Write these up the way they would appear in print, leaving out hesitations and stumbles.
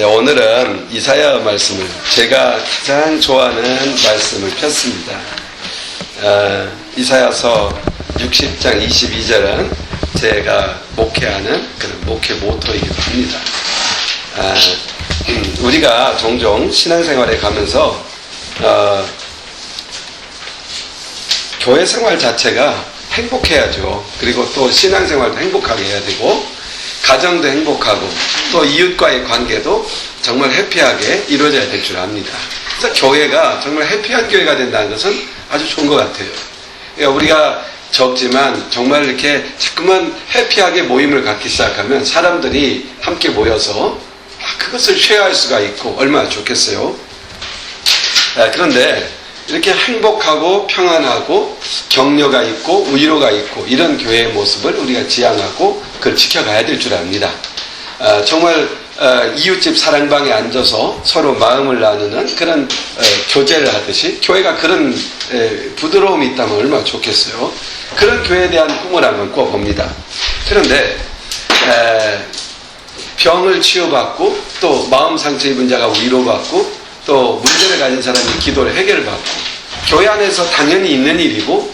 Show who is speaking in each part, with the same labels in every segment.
Speaker 1: 오늘은 이사야 말씀을, 제가 가장 좋아하는 말씀을 폈습니다. 이사야서 60장 22절은 제가 목회하는 그런 목회 모토이기도 합니다. 우리가 종종 신앙생활에 가면서 교회 생활 자체가 행복해야죠. 그리고 또 신앙생활도 행복하게 해야 되고, 가정도 행복하고, 또 이웃과의 관계도 정말 해피하게 이루어져야 될 줄 압니다. 그래서 교회가 정말 해피한 교회가 된다는 것은 아주 좋은 것 같아요. 그러니까 우리가 적지만 정말 이렇게 자꾸만 해피하게 모임을 갖기 시작하면 사람들이 함께 모여서 그것을 쉐어할 수가 있고 얼마나 좋겠어요. 그런데 이렇게 행복하고 평안하고 격려가 있고 위로가 있고 이런 교회의 모습을 우리가 지향하고 그걸 지켜가야 될 줄 압니다. 정말 이웃집 사랑방에 앉아서 서로 마음을 나누는 그런 교제를 하듯이 교회가 그런 부드러움이 있다면 얼마나 좋겠어요. 그런 교회에 대한 꿈을 한번 꿔봅니다. 그런데 병을 치유받고 또 마음 상처 입은 자가 위로받고 또 문제를 가진 사람이 기도를 해결받고, 교회 안에서 당연히 있는 일이고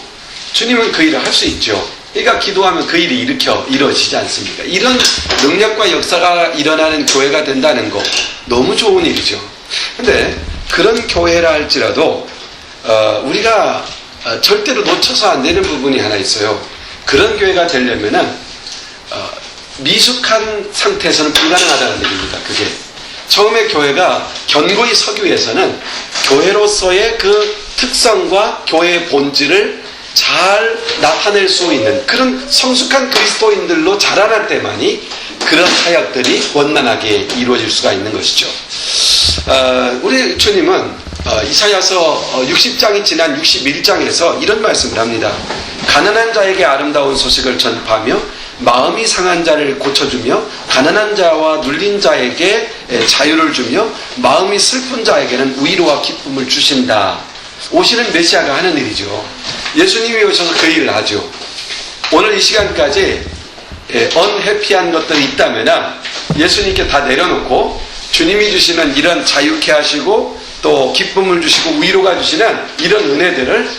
Speaker 1: 주님은 그 일을 할 수 있죠. 그러니까 기도하면 그 일이 이루어지지 않습니까? 이런 능력과 역사가 일어나는 교회가 된다는 거 너무 좋은 일이죠. 근데 그런 교회라 할지라도 우리가 절대로 놓쳐서 안 되는 부분이 하나 있어요. 그런 교회가 되려면은 미숙한 상태에서는 불가능하다는 얘기입니다. 그게 처음에 교회가 견고히 서기 위해서는 교회로서의 그 특성과 교회의 본질을 잘 나타낼 수 있는 그런 성숙한 그리스도인들로 자라날 때만이 그런 사역들이 원만하게 이루어질 수가 있는 것이죠. 우리 주님은 이사야서 60장이 지난 61장에서 이런 말씀을 합니다. 가난한 자에게 아름다운 소식을 전파하며 마음이 상한 자를 고쳐주며 가난한 자와 눌린 자에게 자유를 주며 마음이 슬픈 자에게는 위로와 기쁨을 주신다. 오시는 메시아가 하는 일이죠. 예수님이 오셔서 그 일을 하죠. 오늘 이 시간까지 언해피한 것들이 있다면 예수님께 다 내려놓고 주님이 주시는 이런 자유케 하시고 또 기쁨을 주시고 위로가 주시는 이런 은혜들을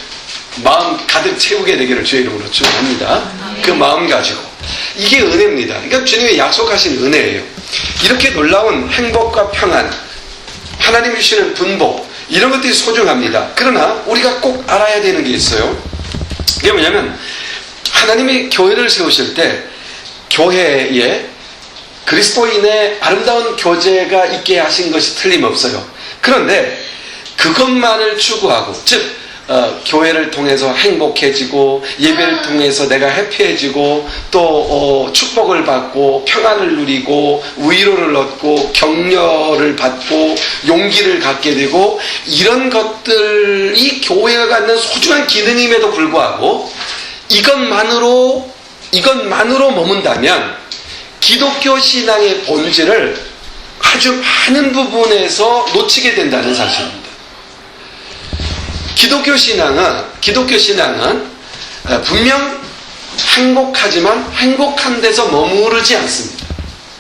Speaker 1: 마음 가득 채우게 되기를 주의 이름으로 축원합니다. 그 마음 가지고. 이게 은혜입니다. 그러니까 주님이 약속하신 은혜예요. 이렇게 놀라운 행복과 평안, 하나님이 주시는 분복, 이런 것들이 소중합니다. 그러나 우리가 꼭 알아야 되는 게 있어요. 그게 뭐냐면 하나님이 교회를 세우실 때 교회에 그리스도인의 아름다운 교제가 있게 하신 것이 틀림없어요. 그런데 그것만을 추구하고, 즉 교회를 통해서 행복해지고 예배를 통해서 내가 해피해지고 또 축복을 받고 평안을 누리고 위로를 얻고 격려를 받고 용기를 갖게 되고, 이런 것들이 교회가 갖는 소중한 기능임에도 불구하고 이것만으로 머문다면 기독교 신앙의 본질을 아주 많은 부분에서 놓치게 된다는 사실입니다. 기독교 신앙은 분명 행복하지만 행복한 데서 머무르지 않습니다.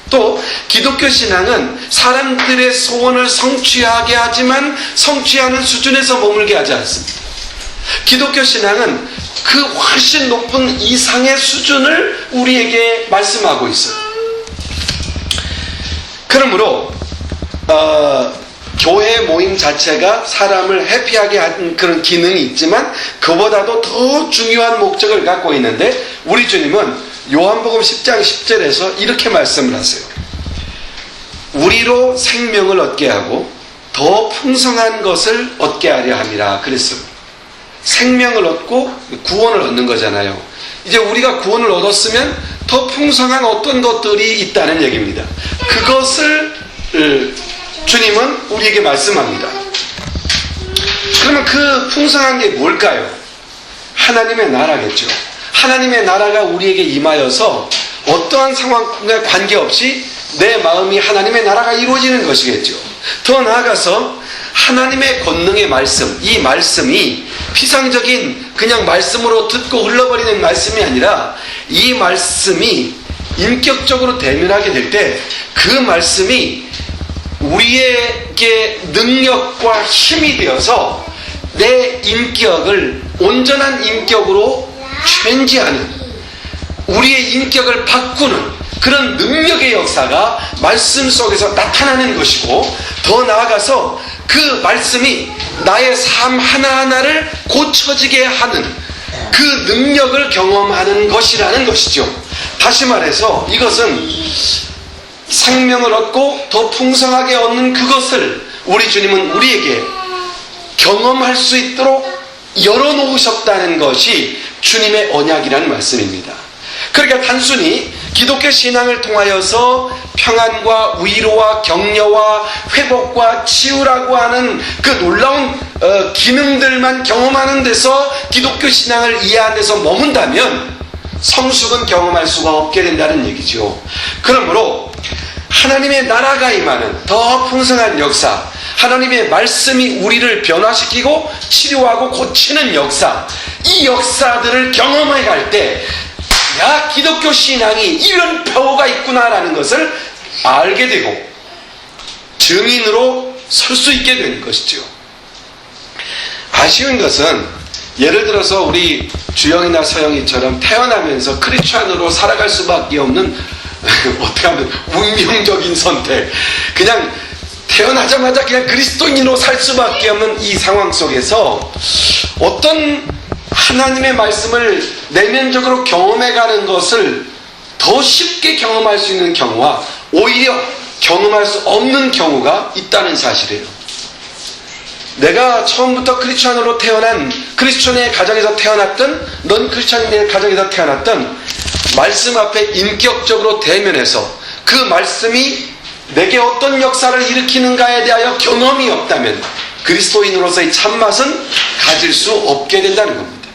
Speaker 1: 또 기독교 신앙은 사람들의 소원을 성취하게 하지만 성취하는 수준에서 머물게 하지 않습니다. 기독교 신앙은 그 훨씬 높은 이상의 수준을 우리에게 말씀하고 있어요. 그러므로 교회 모임 자체가 사람을 해피하게 하는 그런 기능이 있지만 그보다도 더 중요한 목적을 갖고 있는데, 우리 주님은 요한복음 10장 10절에서 이렇게 말씀을 하세요. 우리로 생명을 얻게 하고 더 풍성한 것을 얻게 하려 함이라 그랬어요. 생명을 얻고 구원을 얻는 거잖아요. 이제 우리가 구원을 얻었으면 더 풍성한 어떤 것들이 있다는 얘기입니다. 그것을 주님은 우리에게 말씀합니다. 그러면 그 풍성한 게 뭘까요? 하나님의 나라겠죠. 하나님의 나라가 우리에게 임하여서 어떠한 상황에 관계없이 내 마음이 하나님의 나라가 이루어지는 것이겠죠. 더 나아가서 하나님의 권능의 말씀, 이 말씀이 피상적인 그냥 말씀으로 듣고 흘러버리는 말씀이 아니라 이 말씀이 인격적으로 대면하게 될 때 그 말씀이 우리에게 능력과 힘이 되어서 내 인격을 온전한 인격으로 체인지하는, 우리의 인격을 바꾸는 그런 능력의 역사가 말씀 속에서 나타나는 것이고, 더 나아가서 그 말씀이 나의 삶 하나하나를 고쳐지게 하는 그 능력을 경험하는 것이라는 것이죠. 다시 말해서 이것은 생명을 얻고 더 풍성하게 얻는 그것을 우리 주님은 우리에게 경험할 수 있도록 열어놓으셨다는 것이 주님의 언약이라는 말씀입니다. 그러니까 단순히 기독교 신앙을 통하여서 평안과 위로와 격려와 회복과 치유라고 하는 그 놀라운 기능들만 경험하는 데서 기독교 신앙을 이해하는 데서 머문다면 성숙은 경험할 수가 없게 된다는 얘기죠. 그러므로 하나님의 나라가 임하는 더 풍성한 역사, 하나님의 말씀이 우리를 변화시키고 치료하고 고치는 역사, 이 역사들을 경험해 갈 때, 야, 기독교 신앙이 이런 파워가 있구나라는 것을 알게 되고 증인으로 설 수 있게 되는 것이죠. 아쉬운 것은 예를 들어서 우리 주영이나 서영이처럼 태어나면서 크리스찬으로 살아갈 수밖에 없는 어떻게 하면 운명적인 선택, 그냥 태어나자마자 그냥 그리스도인으로 살 수밖에 없는 이 상황 속에서 어떤 하나님의 말씀을 내면적으로 경험해가는 것을 더 쉽게 경험할 수 있는 경우와 오히려 경험할 수 없는 경우가 있다는 사실이에요. 내가 처음부터 크리스찬으로 태어난, 크리스찬의 가정에서 태어났던, 넌 크리스찬의 가정에서 태어났던, 말씀 앞에 인격적으로 대면해서 그 말씀이 내게 어떤 역사를 일으키는가에 대하여 경험이 없다면 그리스도인으로서의 참맛은 가질 수 없게 된다는 겁니다.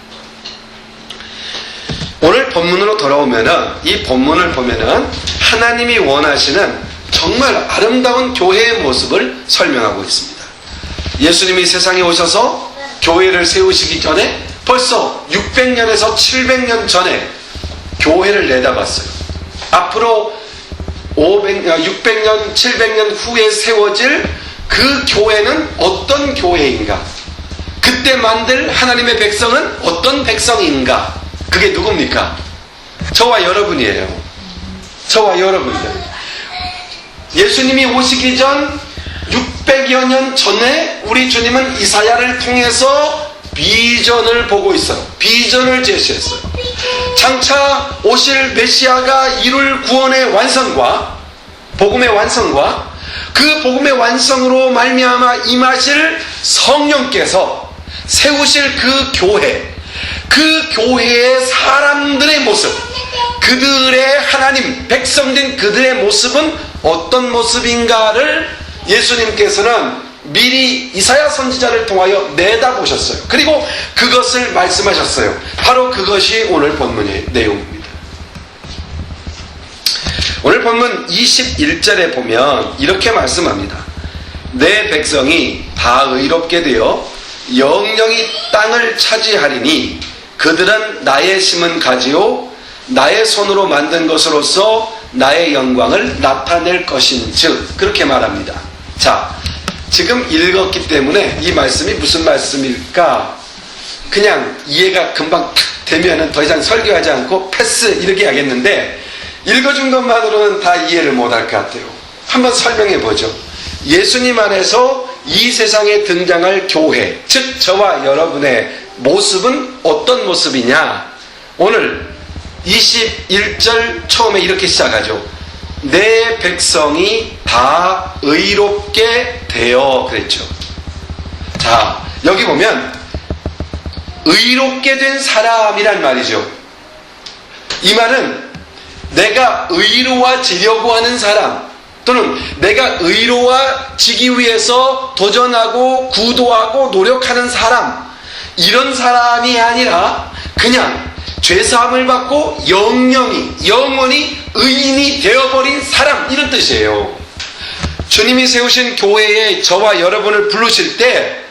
Speaker 1: 오늘 본문으로 돌아오면은, 이 본문을 보면은 하나님이 원하시는 정말 아름다운 교회의 모습을 설명하고 있습니다. 예수님이 세상에 오셔서 교회를 세우시기 전에 벌써 600년에서 700년 전에 교회를 내다봤어요. 앞으로 600년, 700년 후에 세워질 그 교회는 어떤 교회인가? 그때 만들 하나님의 백성은 어떤 백성인가? 그게 누굽니까? 저와 여러분이에요. 저와 여러분들. 예수님이 오시기 전 600여 년 전에 우리 주님은 이사야를 통해서 비전을 보고 있어요. 비전을 제시했어요. 장차 오실 메시아가 이룰 구원의 완성과 복음의 완성과 그 복음의 완성으로 말미암아 임하실 성령께서 세우실 그 교회, 그 교회의 사람들의 모습, 그들의 하나님 백성된 그들의 모습은 어떤 모습인가를 예수님께서는 미리 이사야 선지자를 통하여 내다보셨어요. 그리고 그것을 말씀하셨어요. 바로 그것이 오늘 본문의 내용입니다. 오늘 본문 21절에 보면 이렇게 말씀합니다. 내 백성이 다 의롭게 되어 영영이 땅을 차지하리니 그들은 나의 심은 가지요 나의 손으로 만든 것으로서 나의 영광을 나타낼 것인즉, 그렇게 말합니다. 자, 지금 읽었기 때문에 이 말씀이 무슨 말씀일까? 그냥 이해가 금방 되면은 더 이상 설교하지 않고 패스 이렇게 하겠는데, 읽어준 것만으로는 다 이해를 못할 것 같아요. 한번 설명해 보죠. 예수님 안에서 이 세상에 등장할 교회, 즉 저와 여러분의 모습은 어떤 모습이냐? 오늘 21절 처음에 이렇게 시작하죠. 내 백성이 다 의롭게 되어, 그랬죠. 자, 여기 보면 의롭게 된 사람이란 말이죠. 이 말은 내가 의로워지려고 하는 사람, 또는 내가 의로워지기 위해서 도전하고 구도하고 노력하는 사람, 이런 사람이 아니라 그냥 죄사함을 받고 영원히 의인이 되어버린 사람, 이런 뜻이에요. 주님이 세우신 교회에 저와 여러분을 부르실 때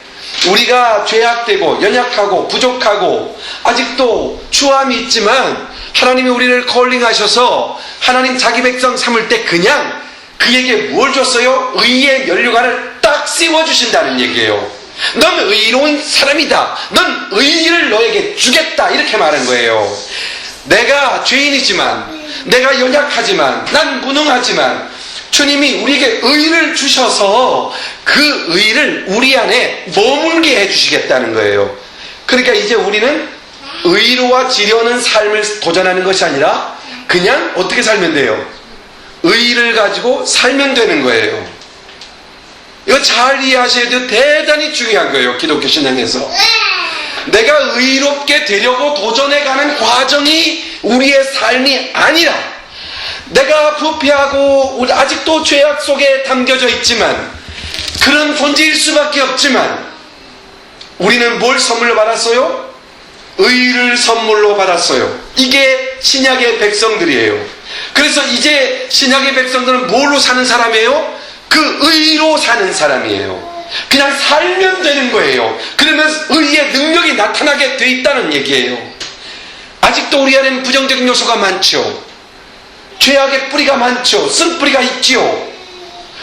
Speaker 1: 우리가 죄악되고 연약하고 부족하고 아직도 추함이 있지만 하나님이 우리를 컬링하셔서 하나님 자기 백성 삼을 때 그냥 그에게 뭘 줬어요? 의의 면류관을 딱 씌워주신다는 얘기예요. 넌 의로운 사람이다. 넌 의를 너에게 주겠다. 이렇게 말한 거예요. 내가 죄인이지만, 내가 연약하지만, 난 무능하지만 주님이 우리에게 의를 주셔서 그 의를 우리 안에 머물게 해주시겠다는 거예요. 그러니까 이제 우리는 의로워지려는 삶을 도전하는 것이 아니라 그냥 어떻게 살면 돼요? 의를 가지고 살면 되는 거예요. 이거 잘 이해하셔야 돼요. 대단히 중요한 거예요. 기독교 신앙에서. 내가 의롭게 되려고 도전해가는 과정이 우리의 삶이 아니라, 내가 부패하고 아직도 죄악 속에 담겨져 있지만, 그런 존재일 수밖에 없지만, 우리는 뭘 선물로 받았어요? 의를 선물로 받았어요. 이게 신약의 백성들이에요. 그래서 이제 신약의 백성들은 뭘로 사는 사람이에요? 그 의로 사는 사람이에요. 그냥 살면 되는 거예요. 그러면 의의 능력이 나타나게 돼 있다는 얘기예요. 아직도 우리 안에는 부정적인 요소가 많죠. 죄악의 뿌리가 많죠. 쓴뿌리가 있지요.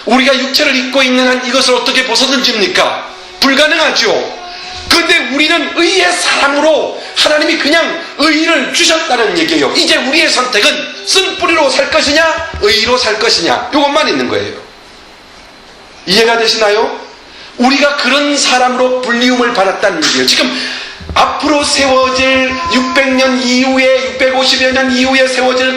Speaker 1: 우리가 육체를 입고 있는 한 이것을 어떻게 벗어던집니까? 불가능하죠. 그런데 우리는 의의 사람으로 하나님이 그냥 의를 주셨다는 얘기예요. 이제 우리의 선택은 쓴뿌리로 살 것이냐, 의로 살 것이냐, 이것만 있는 거예요. 이해가 되시나요? 우리가 그런 사람으로 불리움을 받았다는 얘기예요. 지금 앞으로 세워질 600년 이후에, 650여 년 이후에 세워질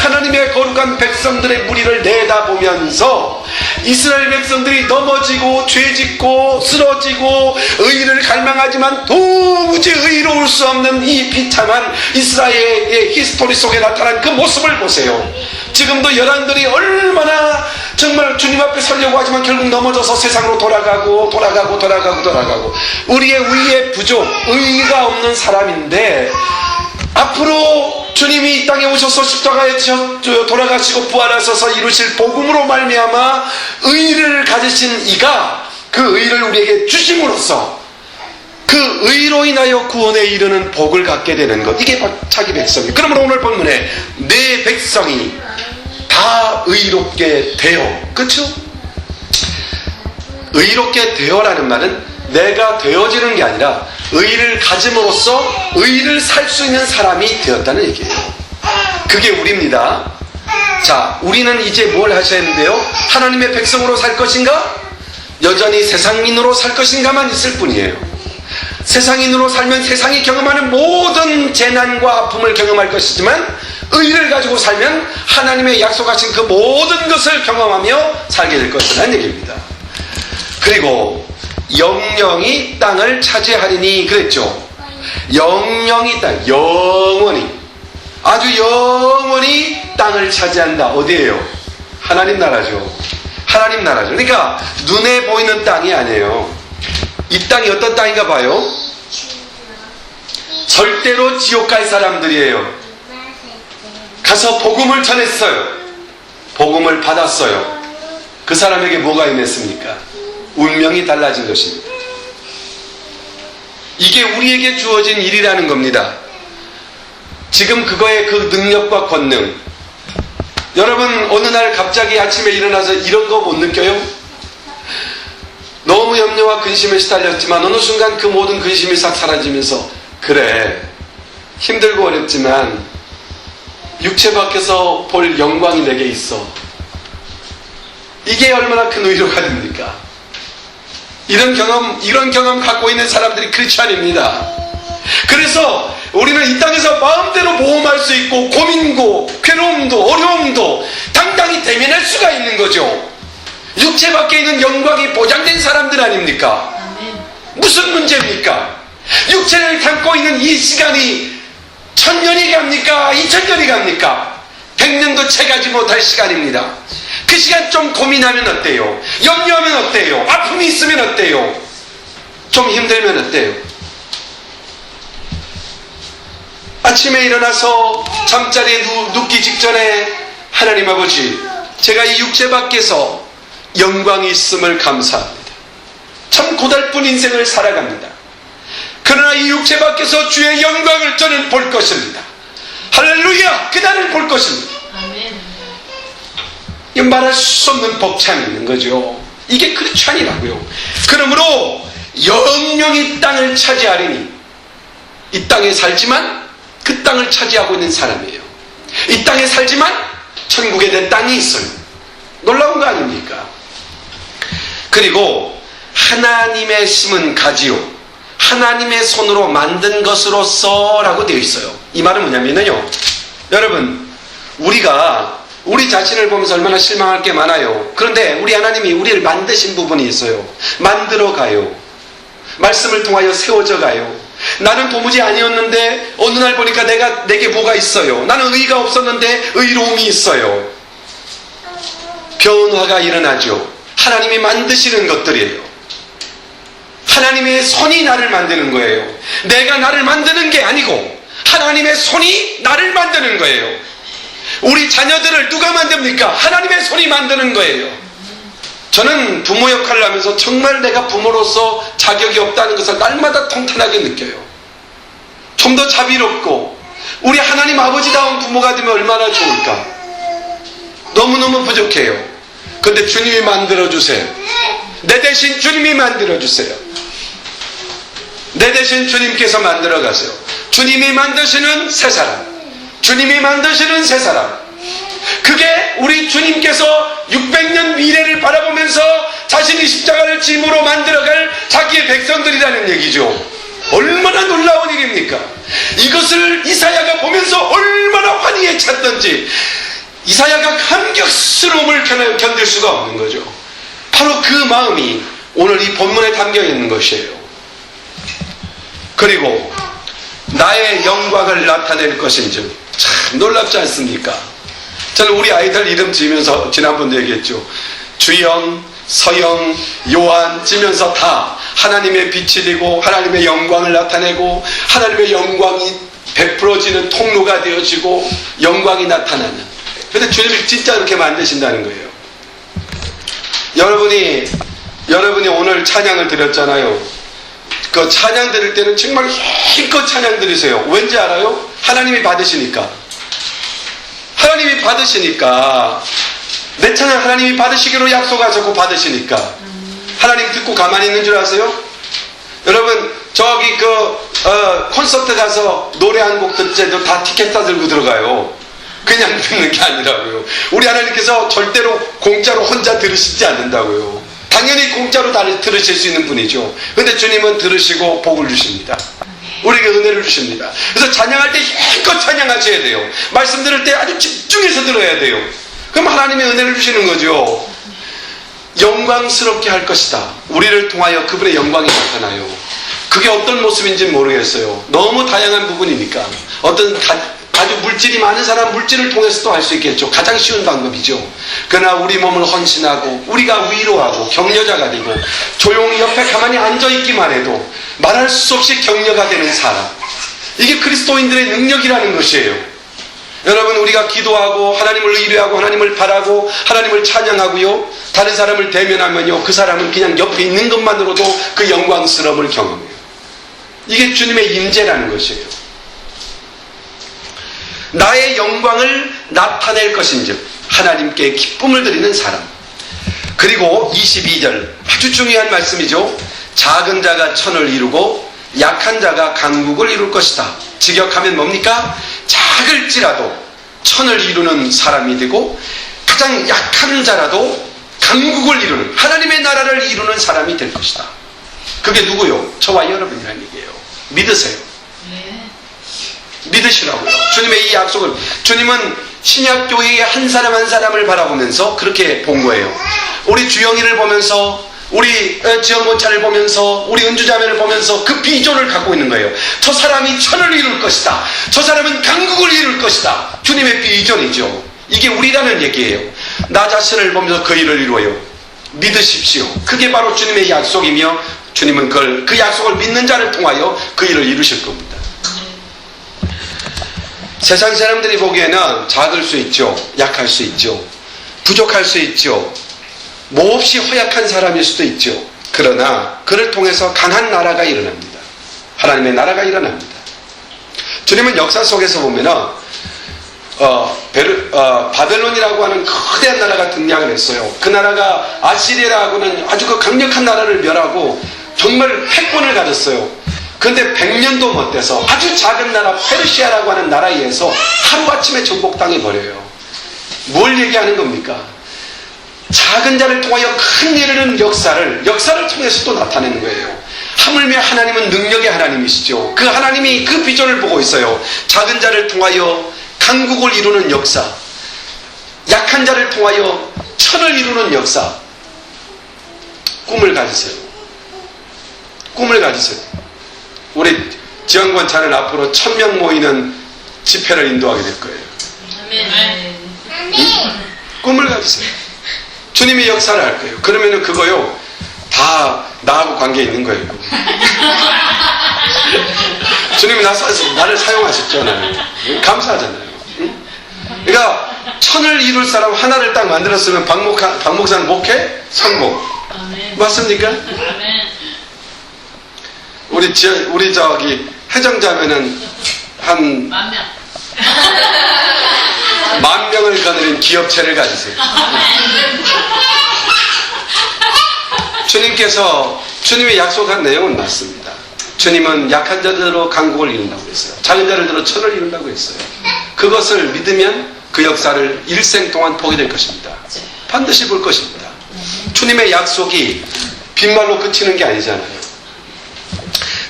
Speaker 1: 하나님의 거룩한 백성들의 무리를 내다보면서 이스라엘 백성들이 넘어지고 죄짓고 쓰러지고 의를 갈망하지만 도무지 의로울 수 없는 이 비참한 이스라엘의 히스토리 속에 나타난 그 모습을 보세요. 지금도 열왕들이 얼마나 정말 주님 앞에 서려고 하지만 결국 넘어져서 세상으로 돌아가고 우리의 의의 부족, 의의가 없는 사람인데, 앞으로 주님이 이 땅에 오셔서 십자가에 돌아가시고 부활하셔서 이루실 복음으로 말미암아 의를 가지신 이가 그 의를 우리에게 주심으로써 그 의로 인하여 구원에 이르는 복을 갖게 되는 것, 이게 자기 백성이에요. 그러므로 오늘 본문에 내 백성이 다 의롭게 되어, 그렇죠? 의롭게 되어라는 말은 내가 되어지는 게 아니라 의를 가짐으로써 의를 살 수 있는 사람이 되었다는 얘기예요. 그게 우리입니다. 자, 우리는 이제 뭘 하셔야 하는데요? 하나님의 백성으로 살 것인가? 여전히 세상인으로 살 것인가만 있을 뿐이에요. 세상인으로 살면 세상이 경험하는 모든 재난과 아픔을 경험할 것이지만, 의를 가지고 살면 하나님의 약속하신 그 모든 것을 경험하며 살게 될 것이라는 얘기입니다. 그리고 영영이 땅을 차지하리니 그랬죠. 영영이 땅, 영원히, 아주 영원히 땅을 차지한다. 어디예요? 하나님 나라죠. 하나님 나라죠. 그러니까 눈에 보이는 땅이 아니에요. 이 땅이 어떤 땅인가 봐요. 절대로 지옥 갈 사람들이에요. 가서 복음을 전했어요. 복음을 받았어요. 그 사람에게 뭐가 임했습니까? 운명이 달라진 것입니다. 이게 우리에게 주어진 일이라는 겁니다. 지금 그거의 그 능력과 권능, 여러분 어느 날 갑자기 아침에 일어나서 이런 거 못 느껴요? 너무 염려와 근심에 시달렸지만 어느 순간 그 모든 근심이 싹 사라지면서, 그래, 힘들고 어렵지만 육체 밖에서 볼 영광이 내게 있어. 이게 얼마나 큰 위로가 됩니까? 이런 경험 갖고 있는 사람들이 크리스찬입니다. 그래서 우리는 이 땅에서 마음대로 모험할 수 있고, 고민도, 괴로움도, 어려움도 당당히 대면할 수가 있는 거죠. 육체 밖에 있는 영광이 보장된 사람들 아닙니까? 무슨 문제입니까? 육체를 담고 있는 이 시간이 1000년이 갑니까? 2000년이 갑니까? 100년도 채가지 못할 시간입니다. 그 시간 좀 고민하면 어때요? 염려하면 어때요? 아픔이 있으면 어때요? 좀 힘들면 어때요? 아침에 일어나서 잠자리에 눕기 직전에, 하나님 아버지, 제가 이 육체 밖에서 영광이 있음을 감사합니다. 참 고달픈 인생을 살아갑니다. 그러나 이 육체 밖에서 주의 영광을 저는 볼 것입니다. 할렐루야! 그날을 볼 것입니다. 말할 수 없는 벅참이 있는 거죠. 이게 크리스찬이라고요. 그러므로 영영이 땅을 차지하리니, 이 땅에 살지만 그 땅을 차지하고 있는 사람이에요. 이 땅에 살지만 천국에 내 땅이 있어요. 놀라운 거 아닙니까? 그리고 하나님의 심은 가지요, 하나님의 손으로 만든 것으로서 라고 되어 있어요. 이 말은 뭐냐면요, 여러분, 우리가 우리 자신을 보면서 얼마나 실망할 게 많아요. 그런데 우리 하나님이 우리를 만드신 부분이 있어요. 만들어 가요. 말씀을 통하여 세워져 가요. 나는 도무지 아니었는데 어느 날 보니까 내게 뭐가 있어요. 나는 의가 없었는데 의로움이 있어요. 변화가 일어나죠. 하나님이 만드시는 것들이에요. 하나님의 손이 나를 만드는 거예요. 내가 나를 만드는 게 아니고 하나님의 손이 나를 만드는 거예요. 우리 자녀들을 누가 만듭니까? 하나님의 손이 만드는 거예요. 저는 부모 역할을 하면서 정말 내가 부모로서 자격이 없다는 것을 날마다 통탄하게 느껴요. 좀 더 자비롭고 우리 하나님 아버지다운 부모가 되면 얼마나 좋을까. 너무너무 부족해요. 그런데 주님이 만들어주세요. 내 대신 주님이 만들어주세요. 내 대신 주님께서 만들어 가세요. 주님이 만드시는 새 사람, 주님이 만드시는 새 사람, 그게 우리 주님께서 600년 미래를 바라보면서 자신이 십자가를 짐으로 만들어갈 자기의 백성들이라는 얘기죠. 얼마나 놀라운 일입니까? 이것을 이사야가 보면서 얼마나 환희에 찼던지, 이사야가 감격스러움을 견딜 수가 없는 거죠. 바로 그 마음이 오늘 이 본문에 담겨 있는 것이에요. 그리고 나의 영광을 나타낼 것인즉, 참 놀랍지 않습니까? 저는 우리 아이들 이름 지으면서 지난번도 얘기했죠. 주영, 서영, 요한 지면서 다 하나님의 빛이 되고 하나님의 영광을 나타내고 하나님의 영광이 베풀어지는 통로가 되어지고 영광이 나타나는. 그런데 주님이 진짜 그렇게 만드신다는 거예요. 여러분이 오늘 찬양을 드렸잖아요. 그 찬양 드릴 때는 정말 힘껏 찬양 드리세요. 왠지 알아요? 하나님이 받으시니까. 하나님이 받으시니까. 내 찬양 하나님이 받으시기로 약속하셨고 받으시니까. 하나님 듣고 가만히 있는 줄 아세요? 여러분, 저기 콘서트 가서 노래 한 곡 듣을 때도 다 티켓 다 들고 들어가요. 그냥 듣는 게 아니라고요. 우리 하나님께서 절대로 공짜로 혼자 들으시지 않는다고요. 당연히 공짜로 들으실 수 있는 분이죠. 근데 주님은 들으시고 복을 주십니다. 우리에게 은혜를 주십니다. 그래서 찬양할 때 힘껏 찬양하셔야 돼요. 말씀 들을 때 아주 집중해서 들어야 돼요. 그럼 하나님의 은혜를 주시는 거죠. 영광스럽게 할 것이다. 우리를 통하여 그분의 영광이 나타나요. 그게 어떤 모습인지는 모르겠어요. 너무 다양한 부분이니까. 어떤 아주 물질이 많은 사람, 물질을 통해서도 할 수 있겠죠. 가장 쉬운 방법이죠. 그러나 우리 몸을 헌신하고 우리가 위로하고 격려자가 되고 조용히 옆에 가만히 앉아있기만 해도 말할 수 없이 격려가 되는 사람, 이게 그리스도인들의 능력이라는 것이에요. 여러분, 우리가 기도하고 하나님을 의뢰하고 하나님을 바라고 하나님을 찬양하고요, 다른 사람을 대면하면요, 그 사람은 그냥 옆에 있는 것만으로도 그 영광스러움을 경험해요. 이게 주님의 임재라는 것이에요. 나의 영광을 나타낼 것인즉 하나님께 기쁨을 드리는 사람. 그리고 22절 아주 중요한 말씀이죠. 작은 자가 천을 이루고 약한 자가 강국을 이룰 것이다. 직역하면 뭡니까? 작을지라도 천을 이루는 사람이 되고 가장 약한 자라도 강국을 이루는, 하나님의 나라를 이루는 사람이 될 것이다. 그게 누구요? 저와 여러분이라는 얘기예요. 믿으세요. 믿으시라고요. 주님의 이 약속을, 주님은 신약교회의 한 사람 한 사람을 바라보면서 그렇게 본 거예요. 우리 주영이를 보면서, 우리 지영모차를 보면서, 우리 은주자매를 보면서 그 비전을 갖고 있는 거예요. 저 사람이 천을 이룰 것이다. 저 사람은 강국을 이룰 것이다. 주님의 비전이죠. 이게 우리라는 얘기예요. 나 자신을 보면서 그 일을 이루어요. 믿으십시오. 그게 바로 주님의 약속이며 주님은 그 약속을 믿는 자를 통하여 그 일을 이루실 겁니다. 세상 사람들이 보기에는 작을 수 있죠. 약할 수 있죠. 부족할 수 있죠. 몹시 허약한 사람일 수도 있죠. 그러나 그를 통해서 강한 나라가 일어납니다. 하나님의 나라가 일어납니다. 주님은 역사 속에서 보면은 바벨론이라고 하는 거대한 나라가 등장을 했어요. 그 나라가 아시리아라고 하는 아주 그 강력한 나라를 멸하고 정말 패권을 가졌어요. 그런데 100년도 못 돼서 아주 작은 나라 페르시아라고 하는 나라에 의해서 하루아침에 정복당해 버려요. 뭘 얘기하는 겁니까? 작은 자를 통하여 큰 일을 이루는 역사를 통해서 또 나타내는 거예요. 하물며 하나님은 능력의 하나님이시죠. 그 하나님이 그 비전을 보고 있어요. 작은 자를 통하여 강국을 이루는 역사, 약한 자를 통하여 천을 이루는 역사. 꿈을 가지세요. 꿈을 가지세요. 우리 지원권차는 앞으로 1000명 모이는 집회를 인도하게 될 거예요.
Speaker 2: 아멘.
Speaker 1: 꿈을 가지세요. 주님이 역사를 할 거예요. 그러면은 그거요, 다 나하고 관계 있는 거예요. 주님이 나를 사용하셨잖아요. 감사하잖아요. 그러니까 천을 이룰 사람 하나를 딱 만들었으면 박 목사는 목회 성공.
Speaker 2: 아멘.
Speaker 1: 맞습니까?
Speaker 2: 아멘.
Speaker 1: 우리 저기 해정자면은 한
Speaker 2: 10,000명.
Speaker 1: 10,000명을 거느린 기업체를 가지세요. 주님이 약속한 내용은 맞습니다. 주님은 약한 자들로 강국을 이룬다고 했어요. 작은 자를 들어 천을 이룬다고 했어요. 그것을 믿으면 그 역사를 일생 동안 보게 될 것입니다. 반드시 볼 것입니다. 주님의 약속이 빈말로 그치는 게 아니잖아요.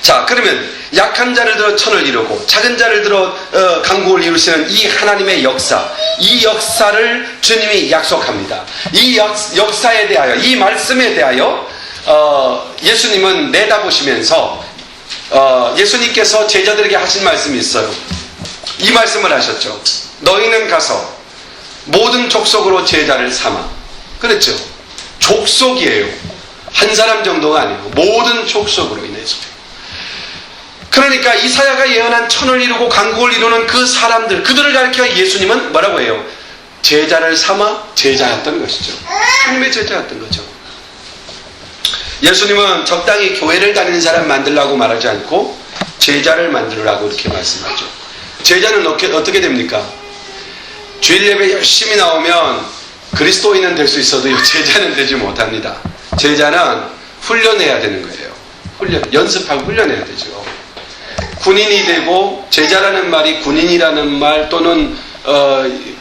Speaker 1: 자, 그러면 약한 자를 들어 천을 이루고 작은 자를 들어 강국을 이루시는 이 하나님의 역사, 이 역사를 주님이 약속합니다. 이 역사에 대하여, 이 말씀에 대하여 예수님은 내다보시면서 예수님께서 제자들에게 하신 말씀이 있어요. 이 말씀을 하셨죠. 너희는 가서 모든 족속으로 제자를 삼아. 그랬죠. 족속이에요. 한 사람 정도가 아니고 모든 족속으로 인해서. 그러니까 이사야가 예언한 천을 이루고 강국을 이루는 그 사람들, 그들을 가리켜 예수님은 뭐라고 해요? 제자를 삼아 제자였던 것이죠. 주님의 제자였던 거죠. 예수님은 적당히 교회를 다니는 사람 만들라고 말하지 않고 제자를 만들라고 이렇게 말씀하죠. 제자는 어떻게 됩니까? 주일 예배 열심히 나오면 그리스도인은 될 수 있어도 제자는 되지 못합니다. 제자는 훈련해야 되는 거예요. 연습하고 훈련해야 되죠. 군인이 되고, 제자라는 말이 군인이라는 말 또는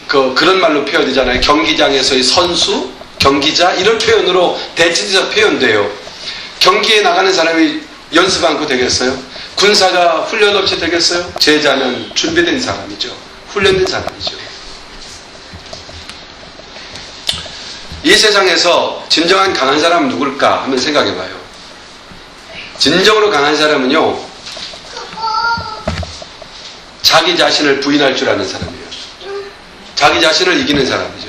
Speaker 1: 그런 말로 표현되잖아요. 경기장에서의 선수, 경기자, 이런 표현으로 대체돼서 표현돼요. 경기에 나가는 사람이 연습 않고 되겠어요? 군사가 훈련 없이 되겠어요? 제자는 준비된 사람이죠. 훈련된 사람이죠. 이 세상에서 진정한 강한 사람은 누굴까 한번 생각해 봐요. 진정으로 강한 사람은요, 자기 자신을 부인할 줄 아는 사람이에요. 자기 자신을 이기는 사람이죠.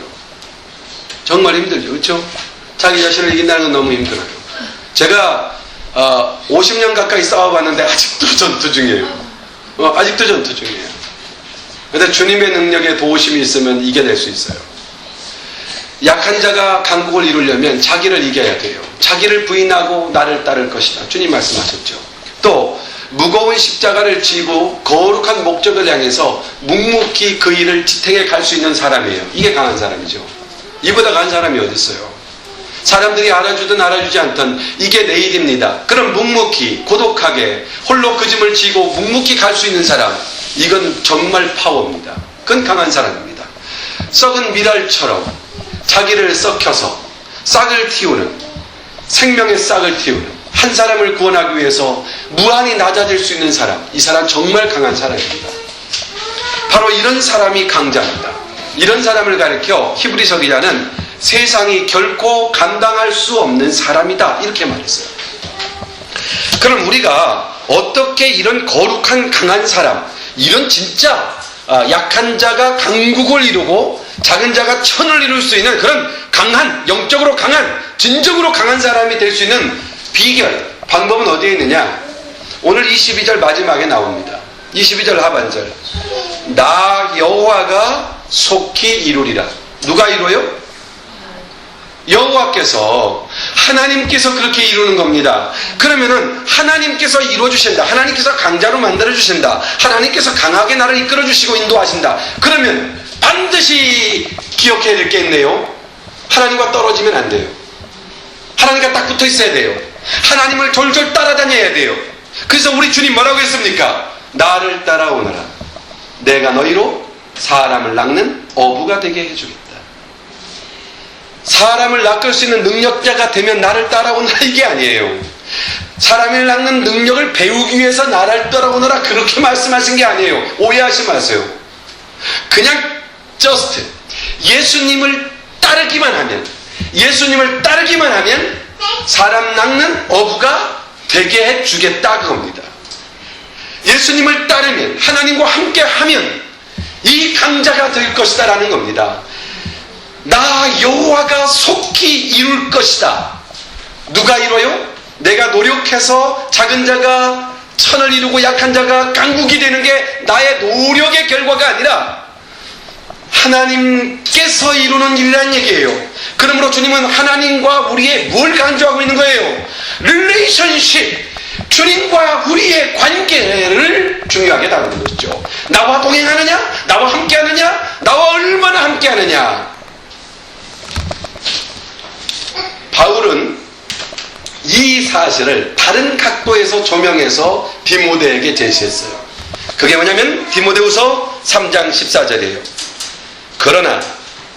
Speaker 1: 정말 힘들죠. 그렇죠? 자기 자신을 이긴다는 건 너무 힘들어요. 제가 50년 가까이 싸워봤는데 아직도 전투 중이에요. 아직도 전투 중이에요. 그런데 주님의 능력에 도우심이 있으면 이겨낼 수 있어요. 약한 자가 강국을 이루려면 자기를 이겨야 돼요. 자기를 부인하고 나를 따를 것이다. 주님 말씀하셨죠. 또 무거운 십자가를 지고 거룩한 목적을 향해서 묵묵히 그 일을 지탱해 갈 수 있는 사람이에요. 이게 강한 사람이죠. 이보다 강한 사람이 어디 있어요? 사람들이 알아주든 알아주지 않든 이게 내 일입니다. 그럼 묵묵히 고독하게 홀로 그 짐을 지고 묵묵히 갈 수 있는 사람, 이건 정말 파워입니다. 그건 강한 사람입니다. 썩은 미랄처럼 자기를 썩혀서 싹을 틔우는, 생명의 싹을 틔우는 한 사람을 구원하기 위해서 무한히 낮아질 수 있는 사람, 이 사람 정말 강한 사람입니다. 바로 이런 사람이 강자입니다. 이런 사람을 가리켜 히브리서 기자는 세상이 결코 감당할 수 없는 사람이다, 이렇게 말했어요. 그럼 우리가 어떻게 이런 거룩한 강한 사람, 이런 진짜 약한 자가 강국을 이루고 작은 자가 천을 이룰 수 있는 그런 강한, 영적으로 강한, 진정으로 강한 사람이 될 수 있는 비결, 방법은 어디에 있느냐? 오늘 22절 마지막에 나옵니다. 22절 하반절. 나 여호와가 속히 이루리라. 누가 이루어요? 여호와께서, 하나님께서 그렇게 이루는 겁니다. 그러면은 하나님께서 이루어주신다, 하나님께서 강자로 만들어주신다, 하나님께서 강하게 나를 이끌어주시고 인도하신다. 그러면 반드시 기억해야 될 게 있네요. 하나님과 떨어지면 안 돼요. 하나님과 딱 붙어 있어야 돼요. 하나님을 졸졸 따라다녀야 돼요. 그래서 우리 주님 뭐라고 했습니까? 나를 따라오너라. 내가 너희로 사람을 낚는 어부가 되게 해주겠다. 사람을 낚을 수 있는 능력자가 되면 나를 따라오너라 이게 아니에요. 사람을 낚는 능력을 배우기 위해서 나를 따라오너라 그렇게 말씀하신 게 아니에요. 오해하지 마세요. 그냥 just 예수님을 따르기만 하면 사람 낚는 어부가 되게 해주겠다 그겁니다. 예수님을 따르면, 하나님과 함께 하면 이 강자가 될 것이다 라는 겁니다. 나 여호와가 속히 이룰 것이다. 누가 이뤄요? 내가 노력해서 작은 자가 천을 이루고 약한 자가 강국이 되는 게 나의 노력의 결과가 아니라 하나님께서 이루는 일이라는 얘기예요. 그러므로 주님은 하나님과 우리의 뭘 강조하고 있는 거예요? 릴레이션십, 주님과 우리의 관계를 중요하게 다루는 것이죠. 나와 동행하느냐? 나와 함께하느냐? 나와 얼마나 함께하느냐? 바울은 이 사실을 다른 각도에서 조명해서 디모데에게 제시했어요. 그게 뭐냐면 디모데후서 3장 14절이에요. 그러나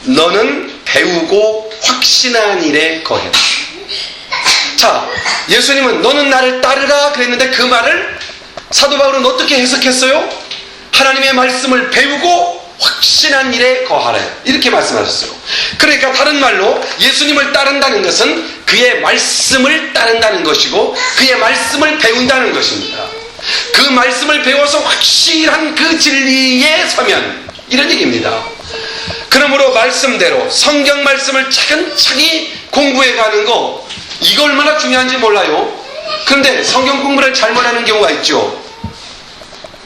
Speaker 1: 너는 배우고 확신한 일에 거해라. 자, 예수님은 너는 나를 따르라 그랬는데 그 말을 사도 바울은 어떻게 해석했어요? 하나님의 말씀을 배우고 확신한 일에 거하라 이렇게 말씀하셨어요. 그러니까 다른 말로 예수님을 따른다는 것은 그의 말씀을 따른다는 것이고 그의 말씀을 배운다는 것입니다. 그 말씀을 배워서 확실한 그 진리에 서면 이런 얘기입니다. 그러므로 말씀대로 성경 말씀을 차근차근히 공부해 가는 거 이거 얼마나 중요한지 몰라요. 그런데 성경 공부를 잘못하는 경우가 있죠.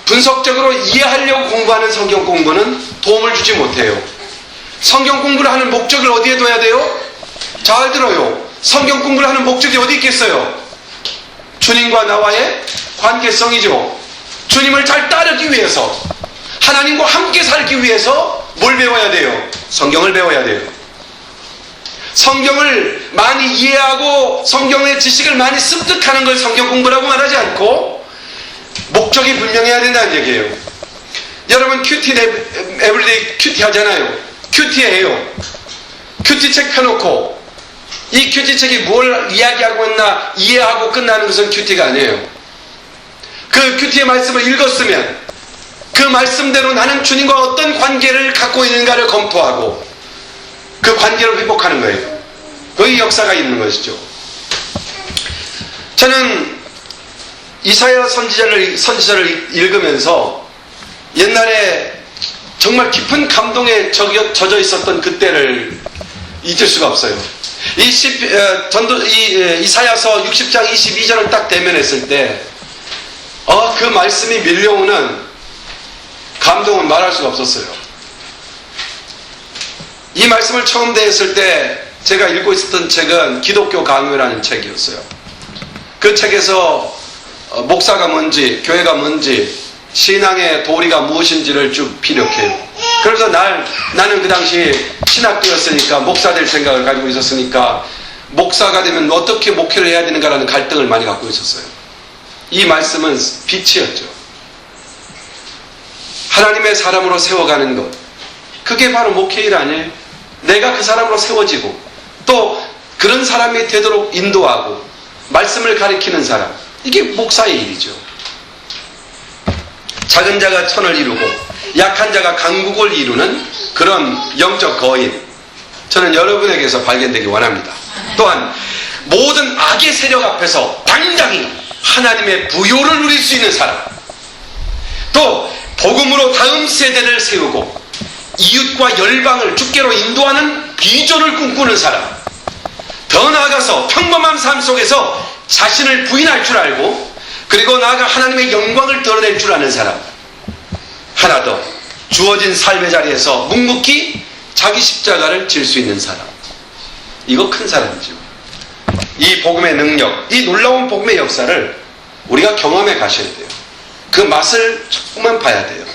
Speaker 1: 분석적으로 이해하려고 공부하는 성경 공부는 도움을 주지 못해요. 성경 공부를 하는 목적을 어디에 둬야 돼요? 잘 들어요. 성경 공부를 하는 목적이 어디 있겠어요? 주님과 나와의 관계성이죠. 주님을 잘 따르기 위해서, 하나님과 함께 살기 위해서 뭘 배워야 돼요? 성경을 배워야 돼요. 성경을 많이 이해하고 성경의 지식을 많이 습득하는 걸 성경 공부라고 말하지 않고 목적이 분명해야 된다는 얘기예요. 여러분 큐티 에브리데이 큐티 하잖아요. 큐티예요. 큐티 책 펴놓고 이 큐티 책이 뭘 이야기하고 있나 이해하고 끝나는 것은 큐티가 아니에요. 그 큐티의 말씀을 읽었으면 그 말씀대로 나는 주님과 어떤 관계를 갖고 있는가를 검토하고 그 관계를 회복하는 거예요. 거기 역사가 있는 것이죠. 저는 이사야 선지자를 읽으면서 옛날에 정말 깊은 감동에 젖어 있었던 그때를 잊을 수가 없어요. 이사야서 60장 22절을 딱 대면했을 때 그 말씀이 밀려오는 감동은 말할 수가 없었어요. 이 말씀을 처음 대했을 때 제가 읽고 있었던 책은 기독교 강요라는 책이었어요. 그 책에서 목사가 뭔지, 교회가 뭔지, 신앙의 도리가 무엇인지를 쭉 피력해요. 그래서 나는 그 당시 신학교였으니까 목사 될 생각을 가지고 있었으니까 목사가 되면 어떻게 목회를 해야 되는가라는 갈등을 많이 갖고 있었어요. 이 말씀은 빛이었죠. 하나님의 사람으로 세워가는 것, 그게 바로 목회일 아니에요? 내가 그 사람으로 세워지고 또 그런 사람이 되도록 인도하고 말씀을 가리키는 사람, 이게 목사의 일이죠. 작은 자가 천을 이루고 약한 자가 강국을 이루는 그런 영적 거인, 저는 여러분에게서 발견되기 원합니다. 또한 모든 악의 세력 앞에서 당장이 하나님의 부요를 누릴 수 있는 사람, 또 복음으로 다음 세대를 세우고 이웃과 열방을 주께로 인도하는 비전을 꿈꾸는 사람, 더 나아가서 평범한 삶 속에서 자신을 부인할 줄 알고 그리고 나아가 하나님의 영광을 드러낼 줄 아는 사람, 하나 더 주어진 삶의 자리에서 묵묵히 자기 십자가를 질 수 있는 사람, 이거 큰 사람이죠. 이 복음의 능력, 이 놀라운 복음의 역사를 우리가 경험해 가셔야 돼요. 그 맛을 조금만 봐야 돼요.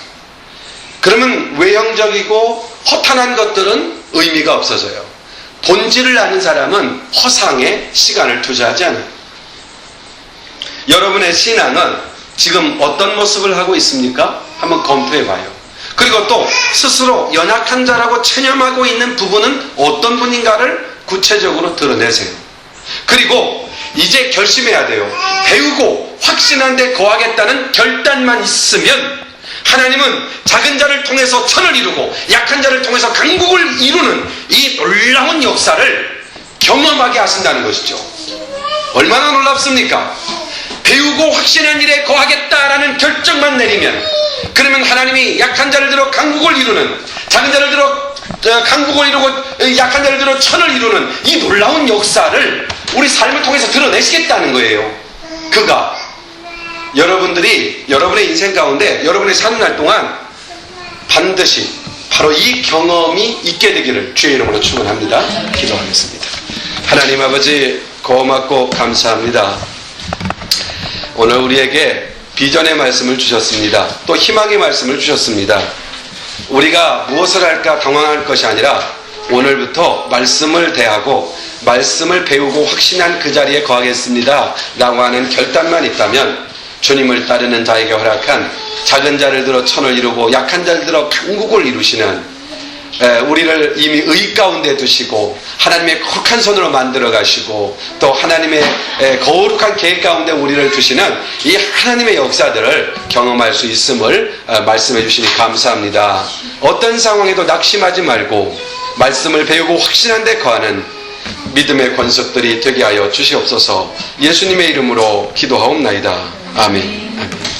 Speaker 1: 그러면 외형적이고 허탄한 것들은 의미가 없어져요. 본질을 아는 사람은 허상에 시간을 투자하지 않아요. 여러분의 신앙은 지금 어떤 모습을 하고 있습니까? 한번 검토해봐요. 그리고 또 스스로 연약한 자라고 체념하고 있는 부분은 어떤 분인가를 구체적으로 드러내세요. 그리고 이제 결심해야 돼요. 배우고 확신한 데 거하겠다는 결단만 있으면 하나님은 작은 자를 통해서 천을 이루고 약한 자를 통해서 강국을 이루는 이 놀라운 역사를 경험하게 하신다는 것이죠. 얼마나 놀랍습니까? 배우고 확신한 일에 거하겠다라는 결정만 내리면, 그러면 하나님이 약한 자를 들어 강국을 이루는, 작은 자를 들어 강국을 이루고 약한 자를 들어 천을 이루는 이 놀라운 역사를 우리 삶을 통해서 드러내시겠다는 거예요. 그가 여러분들이 여러분의 인생 가운데 여러분의 사는 날 동안 반드시 바로 이 경험이 있게 되기를 주의 이름으로 축원합니다. 기도하겠습니다. 하나님 아버지, 고맙고 감사합니다. 오늘 우리에게 비전의 말씀을 주셨습니다. 또 희망의 말씀을 주셨습니다. 우리가 무엇을 할까 당황할 것이 아니라 오늘부터 말씀을 대하고 말씀을 배우고 확신한 그 자리에 거하겠습니다 라고 하는 결단만 있다면, 주님을 따르는 자에게 허락한 작은 자를 들어 천을 이루고 약한 자를 들어 강국을 이루시는, 우리를 이미 의 가운데 두시고 하나님의 거룩한 손으로 만들어 가시고 또 하나님의 거룩한 계획 가운데 우리를 두시는 이 하나님의 역사들을 경험할 수 있음을 말씀해 주시니 감사합니다. 어떤 상황에도 낙심하지 말고 말씀을 배우고 확신한 데 거하는 믿음의 권속들이 되게 하여 주시옵소서. 예수님의 이름으로 기도하옵나이다. 아멘.